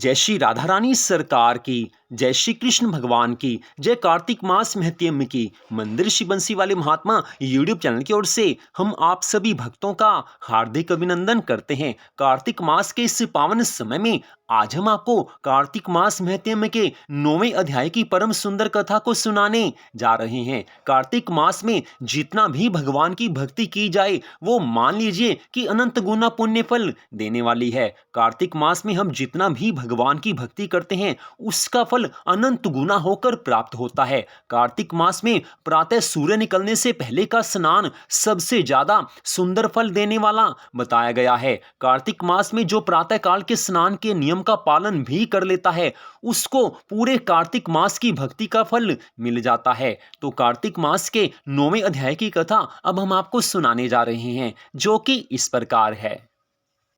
जय श्री राधा रानी सरकार की, जय श्री कृष्ण भगवान की, जय कार्तिक मास महत्यम की। मंदिर श्री बंसी वाले महात्मा यूट्यूब चैनल की ओर से हम आप सभी भक्तों का हार्दिक अभिनंदन करते हैं। कार्तिक मास के इस पावन समय में आज हम आपको कार्तिक मास महत्यम के 9वें अध्याय की परम सुंदर कथा को सुनाने जा रहे हैं। कार्तिक मास में जितना भी भगवान की भक्ति की जाए वो मान लीजिए कि अनंत गुना पुण्य फल देने वाली है। कार्तिक मास में हम जितना भी भगवान की भक्ति करते हैं उसका फल अनंत गुना होकर प्राप्त होता है। कार्तिक मास में प्रातः सूर्य निकलने से पहले का स्नान सबसे ज्यादा सुंदर फल देने वाला बताया गया है। कार्तिक मास में जो प्रातः काल के स्नान के नियम का पालन भी कर लेता है उसको पूरे कार्तिक मास की भक्ति का फल मिल जाता है। तो कार्तिक मास के 9वें अध्याय की कथा अब हम आपको सुनाने जा रहे हैं, जो कि इस प्रकार है।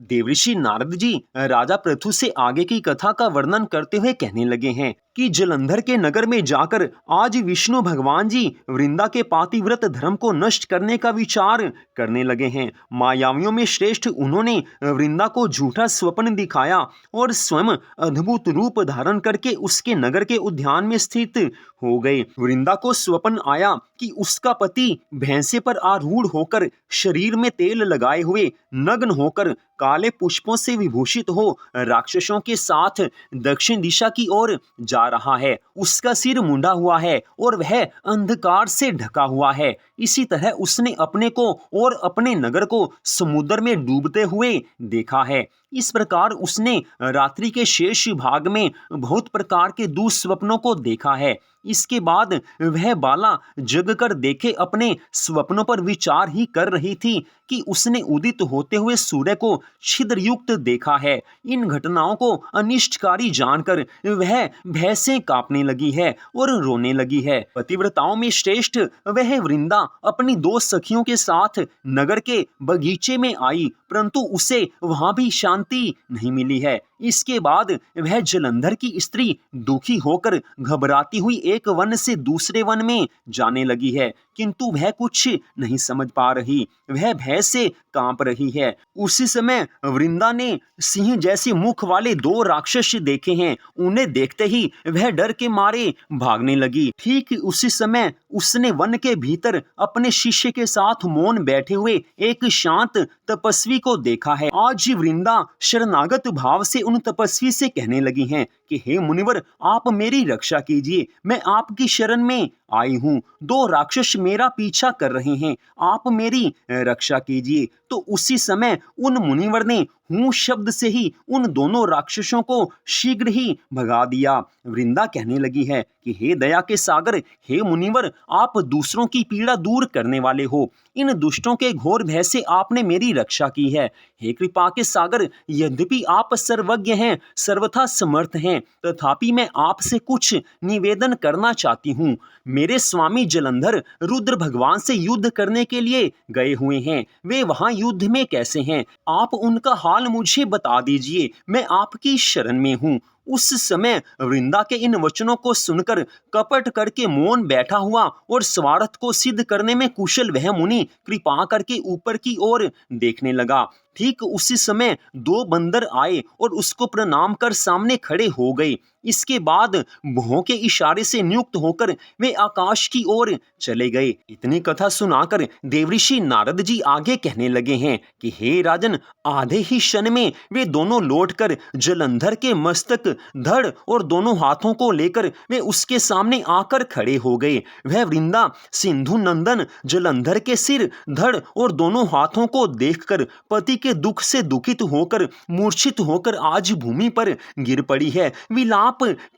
देवऋषि नारद जी राजा पृथु से आगे की कथा का वर्णन करते हुए कहने लगे हैं कि जलंधर के नगर में जाकर आज विष्णु भगवान जी वृंदा के पातिव्रत धर्म को नष्ट करने का विचार करने लगे हैं। मायावियों में श्रेष्ठ उन्होंने वृंदा को झूठा स्वप्न दिखाया और स्वयं अद्भुत रूप धारण करके उसके नगर के उद्यान में स्थित हो गए। वृंदा को स्वप्न आया कि उसका पति भैंसे पर आरूढ़ होकर शरीर में तेल लगाए हुए नग्न होकर काले पुष्पों से विभूषित हो राक्षसों के साथ दक्षिण दिशा की ओर जा रहा है। उसका सिर मुंडा हुआ है और वह अंधकार से ढका हुआ है। इसी तरह उसने अपने को और अपने नगर को समुद्र में डूबते हुए देखा है। इस प्रकार उसने रात्रि के शेष भाग में बहुत प्रकार के दुस्वप्नों को देखा है। इसके बाद वह बाला जगकर देखे अपने स्वप्नों पर विचार ही कर रही थी कि उसने उदित होते हुए सूर्य को छिद्रयुक्त देखा है। इन घटनाओं को अनिष्टकारी जानकर वह भय से कांपने लगी है और रोने लगी है। पतिव्रताओं में श्रेष्ठ वह वृंदा अपनी 2 सखियों के साथ नगर के बगीचे में आई, परंतु उसे वहां भी शांति नहीं मिली है। इसके बाद वह जलंधर की स्त्री दुखी होकर घबराती हुई एक वन से दूसरे वन में जाने लगी है, किंतु वह कुछ नहीं समझ पा रही। वह भय से कांप रही है। उसी समय वृंदा ने सिंह जैसे मुख वाले 2 राक्षस देखे हैं। उन्हें देखते ही वह डर के मारे भागने लगी। ठीक उसी समय उसने वन के भीतर अपने शिष्य के साथ मौन बैठे हुए एक शांत तपस्वी को देखा है। आज वृंदा शरणागत भाव से उन तपस्वी से कहने लगी हैं कि हे मुनिवर, आप मेरी रक्षा कीजिए, मैं आपकी शरण में आई हूँ। 2 राक्षस मेरा पीछा कर रहे हैं, आप मेरी रक्षा कीजिए। तो उसी समय उन मुनिवर ने हूं शब्द से ही उन दोनों राक्षसों को शीघ्र ही भगा दिया। वृंदा कहने लगी है कि हे दया के सागर, हे मुनिवर, आप दूसरों की पीड़ा दूर करने वाले हो। इन दुष्टों के घोर भय से आपने मेरी रक्षा की है। हे कृपा के सागर, यद्यपि आप सर्वज्ञ हैं, सर्वथा समर्थ हैं, तथापि मैं आपसे कुछ निवेदन करना चाहती हूँ। मेरे स्वामी जलंधर रुद्र भगवान से युद्ध करने के लिए गए हुए हैं। वे वहां युद्ध में कैसे हैं? आप उनका हाल मुझे बता दीजिए, मैं आपकी शरण में हूँ। उस समय वृंदा के इन वचनों को सुनकर कपट करके मौन बैठा हुआ और स्वार्थ को सिद्ध करने में कुशल वह मुनि कृपा करके ऊपर की ओर देखने लगा। ठीक उसी समय 2 बंदर आए और उसको प्रणाम कर सामने खड़े हो गए। इसके बाद भौं के इशारे से नियुक्त होकर वे आकाश की ओर चले गए। इतनी कथा सुनाकर देवऋषि नारद जी आगे कहने लगे हैं कि हे राजन, आधे ही क्षण में वे दोनों लौटकर जलंधर के मस्तक, धड़ और दोनों हाथों को लेकर वे उसके सामने आकर खड़े हो गए। वह वृंदा सिंधु नंदन जलंधर के सिर, धड़ और दोनों हाथों को देखकर पति के दुख से दुखित होकर मूर्छित होकर आज भूमि पर गिर पड़ी है, विलाप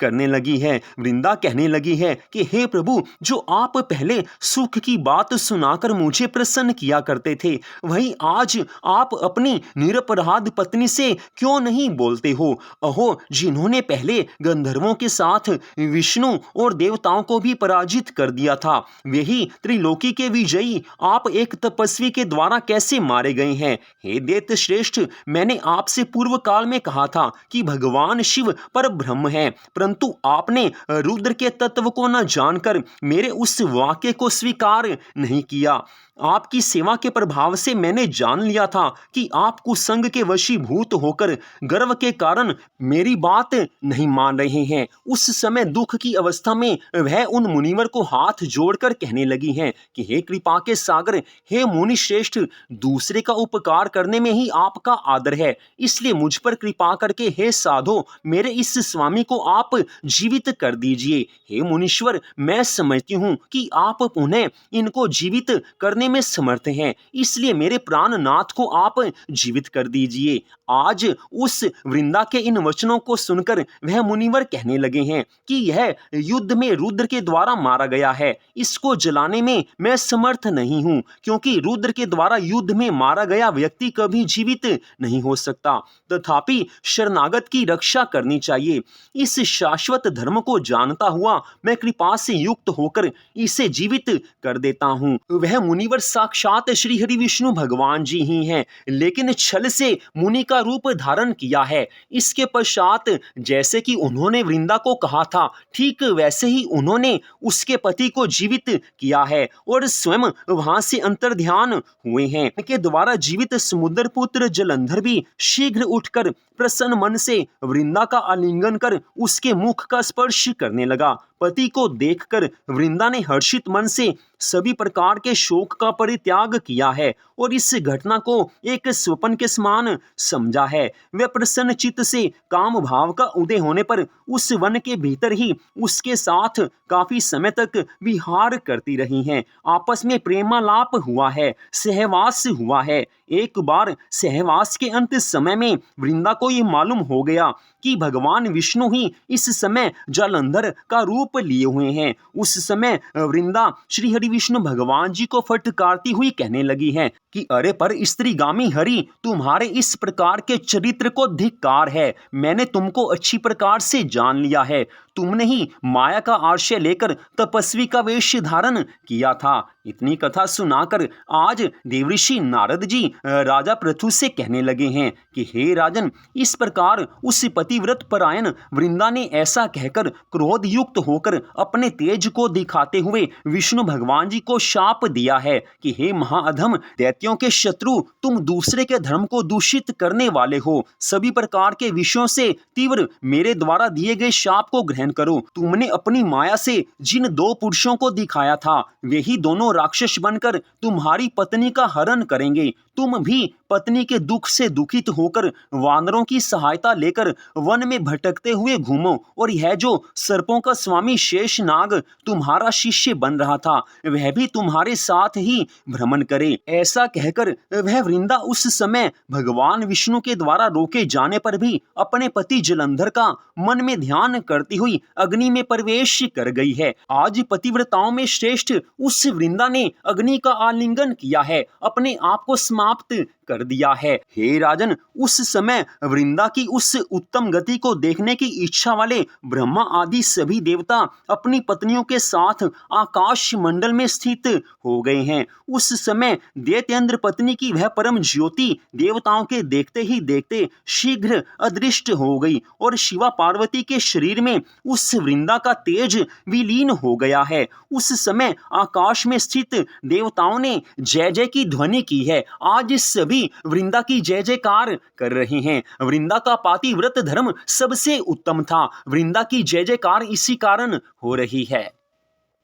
करने लगी है। वृंदा कहने लगी है कि हे प्रभु, जो आप पहले सुख की बात सुनाकर मुझे प्रसन्न किया करते थे, वहीं आज आप अपनी निरपराध पत्नी से क्यों नहीं बोलते हो? अहो, जिन्होंने पहले गंधर्वों के साथ विष्णु और देवताओं को भी पराजित कर दिया था, वही त्रिलोकी के विजयी आप एक तपस्वी के द्वारा कैसे मारे गए हैं? हे दैत्य श्रेष्ठ, मैंने आपसे पूर्व काल में कहा था कि भगवान शिव पर ब्रह्म है, परंतु आपने रुद्र के तत्व को न जानकर मेरे उस वाक्य को स्वीकार नहीं किया। आपकी सेवा के प्रभाव से मैंने जान लिया था कि आप कुसंग के वशीभूत होकर गर्व के कारण मेरी बात नहीं मान रहे हैं। उस समय दुख की अवस्था में वह उन मुनिवर को हाथ जोड़कर कहने लगी हैं कि हे कृपा के सागर, हे मुनि श्रेष्ठ, दूसरे का उपकार करने में ही आपका आदर है, इसलिए मुझ पर कृपा करके हे साधो मेरे इस स्वामी को आप जीवित कर दीजिए। हे मुनीश्वर, मैं समझती हूँ कि आप पुनः इनको जीवित करने में समर्थ हैं, इसलिए मेरे प्राणनाथ को आप जीवित कर दीजिए। आज उस वृंदा के इन वचनों को सुनकर वह मुनिवर कहने लगे हैं कि यह युद्ध में रुद्र के द्वारा मारा गया है, इसको जलाने में मैं समर्थ नहीं हूं, क्योंकि रुद्र के द्वारा युद्ध में मारा गया व्यक्ति कभी जीवित नहीं हो सकता। तथापि शरणागत की रक्षा करनी चाहिए। इस शाश्वत धर्म को जानता हुआ मैं कृपा से युक्त होकर इसे जीवित कर देता हूँ। वह मुनिवर साक्षात श्री हरि विष्णु भगवान जी ही हैं, लेकिन छल से मुनि का रूप धारण किया है। इसके पश्चात जैसे कि उन्होंने वृंदा को कहा था, ठीक वैसे ही उन्होंने उसके पति को जीवित किया है और स्वयं वहां से अंतर्ध्यान हुए हैं। के द्वारा जीवित समुद्र पुत्र जलंधर भी शीघ्र उठकर प्रसन्न मन से वृंदा का आलिंगन कर उसके मुख का स्पर्श करने लगा। पति को देखकर वृंदा ने हर्षित मन से सभी प्रकार के शोक का परित्याग किया है और इस घटना को एक स्वप्न के समान समझा है। वह प्रसन्न चित्त से काम भाव का उदय होने पर उस वन के भीतर ही उसके साथ काफी समय तक विहार करती रही हैं। आपस में प्रेमालाप हुआ है, सहवास हुआ है। एक बार सहवास के अंत समय में वृंदा को ये मालूम हो गया कि भगवान विष्णु ही इस समय जालंधर का रूप लिए हुए हैं। उस समय वृंदा श्री हरि विष्णु भगवान जी को फटकारती हुई कहने लगी हैं कि अरे पर स्त्रीगामी हरि, तुम्हारे इस प्रकार के चरित्र को धिक्कार है। मैंने तुमको अच्छी प्रकार से जान लिया है। तुमने ही माया का आश्रय लेकर तपस्वी का वेश धारण किया था। इतनी कथा सुनाकर आज देवऋषि नारद जी राजा पृथु से कहने लगे हैं कि हे राजन, इस प्रकार उस पतिव्रत परायण वृंदा ने ऐसा कहकर क्रोध युक्त होकर अपने तेज को दिखाते हुए विष्णु भगवान जी को शाप दिया है कि हे महाअधम, दैत्यों के शत्रु, तुम दूसरे के धर्म को दूषित करने वाले हो। सभी प्रकार के विषयों से तीव्र मेरे द्वारा दिए गए शाप को ग्रहण करो। तुमने अपनी माया से जिन दो पुरुषों को दिखाया था, वे ही दोनों राक्षस बनकर तुम्हारी पत्नी का हरण करेंगे। तुम भी पत्नी के दुख से दुखित होकर वानरों की सहायता लेकर वन में भटकते हुए घूमो, और यह जो सर्पों का स्वामी शेषनाग तुम्हारा शिष्य बन रहा था, वह भी तुम्हारे साथ ही भ्रमण करे। ऐसा कहकर वह वृंदा उस समय भगवान विष्णु के द्वारा रोके जाने पर भी अपने पति जलंधर का मन में ध्यान करती हुई अग्नि में प्रवेश कर गई है। आज पतिव्रताओं में श्रेष्ठ उस वृंदा ने अग्नि का आलिंगन किया है, अपने आप को समाप्त कर दिया है। हे राजन, उस समय वृंदा की उस उत्तम गति को देखने की इच्छा वाले ब्रह्मा आदि सभी देवता अपनी पत्नियों के साथ आकाश मंडल में स्थित हो गए हैं। उस समय दैत्येंद्र पत्नी की वह परम ज्योति देवताओं के देखते ही देखते शीघ्र अदृष्ट हो गई और शिवा पार्वती के शरीर में उस वृंदा का तेज विलीन हो गया है। उस समय आकाश में स्थित देवताओं ने जय जय की ध्वनि की है। आज सभी वृंदा की जय जयकार कर रहे हैं। वृंदा का पातिव्रत धर्म सबसे उत्तम था। वृंदा की जय जयकार इसी कारण हो रही है।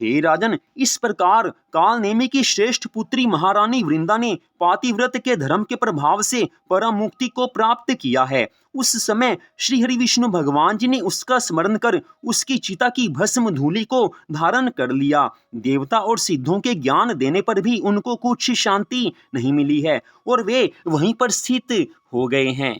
हे राजन, इस प्रकार कालनेमी की श्रेष्ठ पुत्री महारानी वृंदा ने पातिव्रत के धर्म के प्रभाव से परम मुक्ति को प्राप्त किया है। उस समय श्री हरि विष्णु भगवान जी ने उसका स्मरण कर उसकी चिता की भस्म धूलि को धारण कर लिया। देवता और सिद्धों के ज्ञान देने पर भी उनको कुछ शांति नहीं मिली है और वे वहीं पर स्थित हो गए हैं।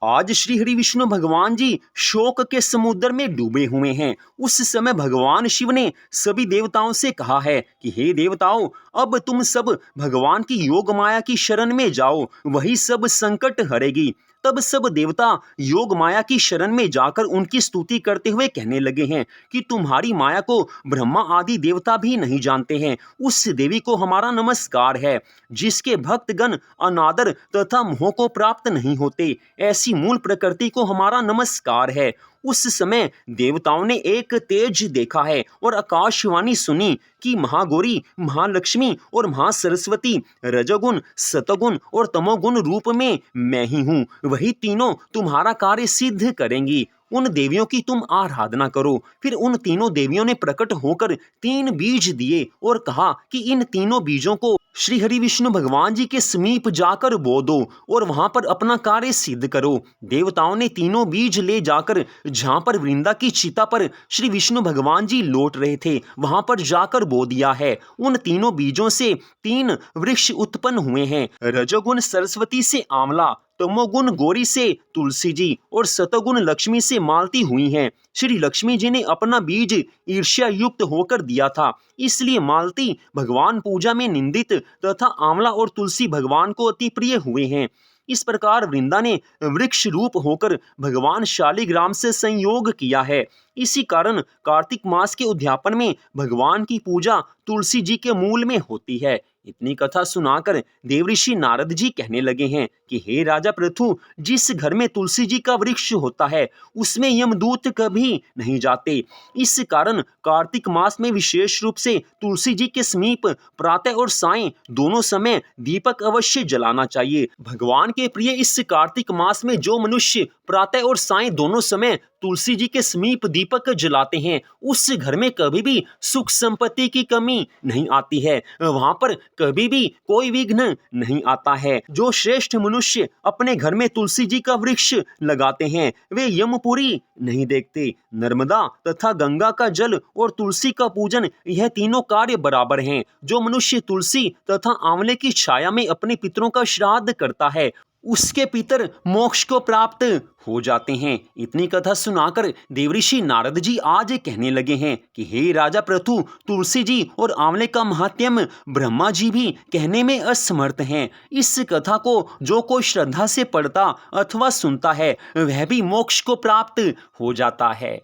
आज श्री हरि विष्णु भगवान जी शोक के समुद्र में डूबे हुए हैं। उस समय भगवान शिव ने सभी देवताओं से कहा है कि हे देवताओं, अब तुम सब भगवान की योग माया की शरण में जाओ, वही सब संकट हरेगी। तब सब देवता योग माया की शरण में जाकर उनकी स्तुति करते हुए कहने लगे हैं कि तुम्हारी माया को ब्रह्मा आदि देवता भी नहीं जानते हैं। उस देवी को हमारा नमस्कार है, जिसके भक्तगण अनादर तथा मोह को प्राप्त नहीं होते। ऐसी मूल प्रकृति को हमारा नमस्कार है। उस समय देवताओं ने एक तेज देखा है और आकाशवाणी सुनी कि महागौरी, महालक्ष्मी और महासरस्वती रजोगुण, सतोगुण और तमोगुण रूप में मैं ही हूँ, वही तीनों तुम्हारा कार्य सिद्ध करेंगी। उन देवियों की तुम आराधना करो। फिर उन तीनों देवियों ने प्रकट होकर 3 बीज दिए और कहा कि इन तीनों बीजों को श्री हरि विष्णु भगवान जी के समीप जाकर बो दो और वहां पर अपना कार्य सिद्ध करो। देवताओं ने तीनों बीज ले जाकर जहां पर वृंदा की चिता पर श्री विष्णु भगवान जी लौट रहे थे वहां पर जाकर बो दिया है। उन तीनों बीजों से 3 वृक्ष उत्पन्न हुए हैं। रजोगुण सरस्वती से आंवला, तमोगुण गौरी से तुलसी जी और सतोगुण लक्ष्मी से मालती हुई हैं। श्री लक्ष्मी जी ने अपना बीज ईर्ष्या युक्त होकर दिया था, इसलिए मालती भगवान पूजा में निंदित तथा आंवला और तुलसी भगवान को अति प्रिय हुए हैं। इस प्रकार वृंदा ने वृक्ष रूप होकर भगवान शालिग्राम से संयोग किया है। इसी कारण कार्तिक मास के उद्यापन में भगवान की पूजा तुलसी जी के मूल में होती है। इतनी कथा सुनाकर देवऋषि नारद जी कहने लगे हैं कि हे राजा पृथु, जिस घर में तुलसी जी का वृक्ष होता है उसमें यमदूत कभी नहीं जाते। इस कारण कार्तिक मास में विशेष रूप से तुलसी जी के समीप प्रातः और सायं दोनों समय दीपक अवश्य जलाना चाहिए। भगवान के प्रिय इस कार्तिक मास में जो मनुष्य प्रातः और सायं दोनों समय तुलसी जी के समीप दीपक जलाते हैं उस घर में कभी भी सुख संपत्ति की कमी नहीं आती है, वहां पर कभी भी कोई विघ्न नहीं आता है। जो श्रेष्ठ मनुष्य अपने घर में तुलसी जी का वृक्ष लगाते हैं वे यमपुरी नहीं देखते। नर्मदा तथा गंगा का जल और तुलसी का पूजन, यह तीनों कार्य बराबर हैं। जो मनुष्य तुलसी तथा आंवले की छाया में अपने पितरों का श्राद्ध करता है उसके पितर मोक्ष को प्राप्त हो जाते हैं। इतनी कथा सुनाकर देवऋषि नारद जी आज कहने लगे हैं कि हे राजा पृथु, तुलसी जी और आंवले का महात्म्य ब्रह्मा जी भी कहने में असमर्थ हैं। इस कथा को जो कोई श्रद्धा से पढ़ता अथवा सुनता है वह भी मोक्ष को प्राप्त हो जाता है।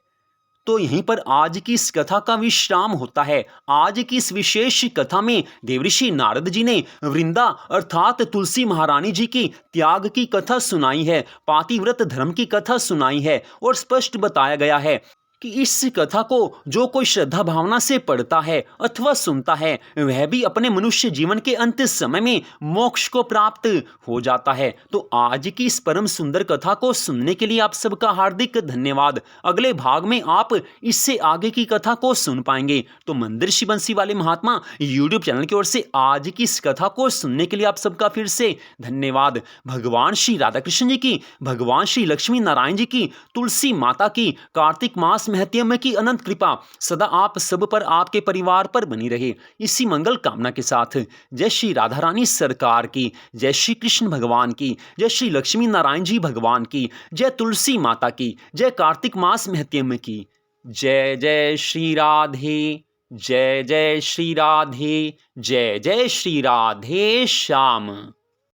तो यहीं पर आज की इस कथा का विश्राम होता है। आज की इस विशेष कथा में देवऋषि नारद जी ने वृंदा अर्थात तुलसी महारानी जी की त्याग की कथा सुनाई है, पातिव्रत धर्म की कथा सुनाई है और स्पष्ट बताया गया है कि इस कथा को जो कोई श्रद्धा भावना से पढ़ता है अथवा सुनता है वह भी अपने मनुष्य जीवन के अंत समय में मोक्ष को प्राप्त हो जाता है। तो आज की इस परम सुंदर कथा को सुनने के लिए आप सबका हार्दिक धन्यवाद। अगले भाग में आप इससे आगे की कथा को सुन पाएंगे। तो मंदिर श्री बंसी वाले महात्मा यूट्यूब चैनल की ओर से आज की इस कथा को सुनने के लिए आप सबका फिर से धन्यवाद। भगवान श्री राधा कृष्ण जी की, भगवान श्री लक्ष्मी नारायण जी की, तुलसी माता की, कार्तिक मास महत्म्य की अनंत कृपा सदा आप सब पर, आपके परिवार पर बनी रहे। इसी मंगल कामना के साथ जय श्री राधा रानी सरकार की, जय श्री कृष्ण भगवान की, जय श्री लक्ष्मी नारायण जी भगवान की, जय तुलसी माता की, जय कार्तिक मास महत्म्य की। जय जय श्री राधे, जय जय श्री राधे, जय जय श्री राधे श्याम।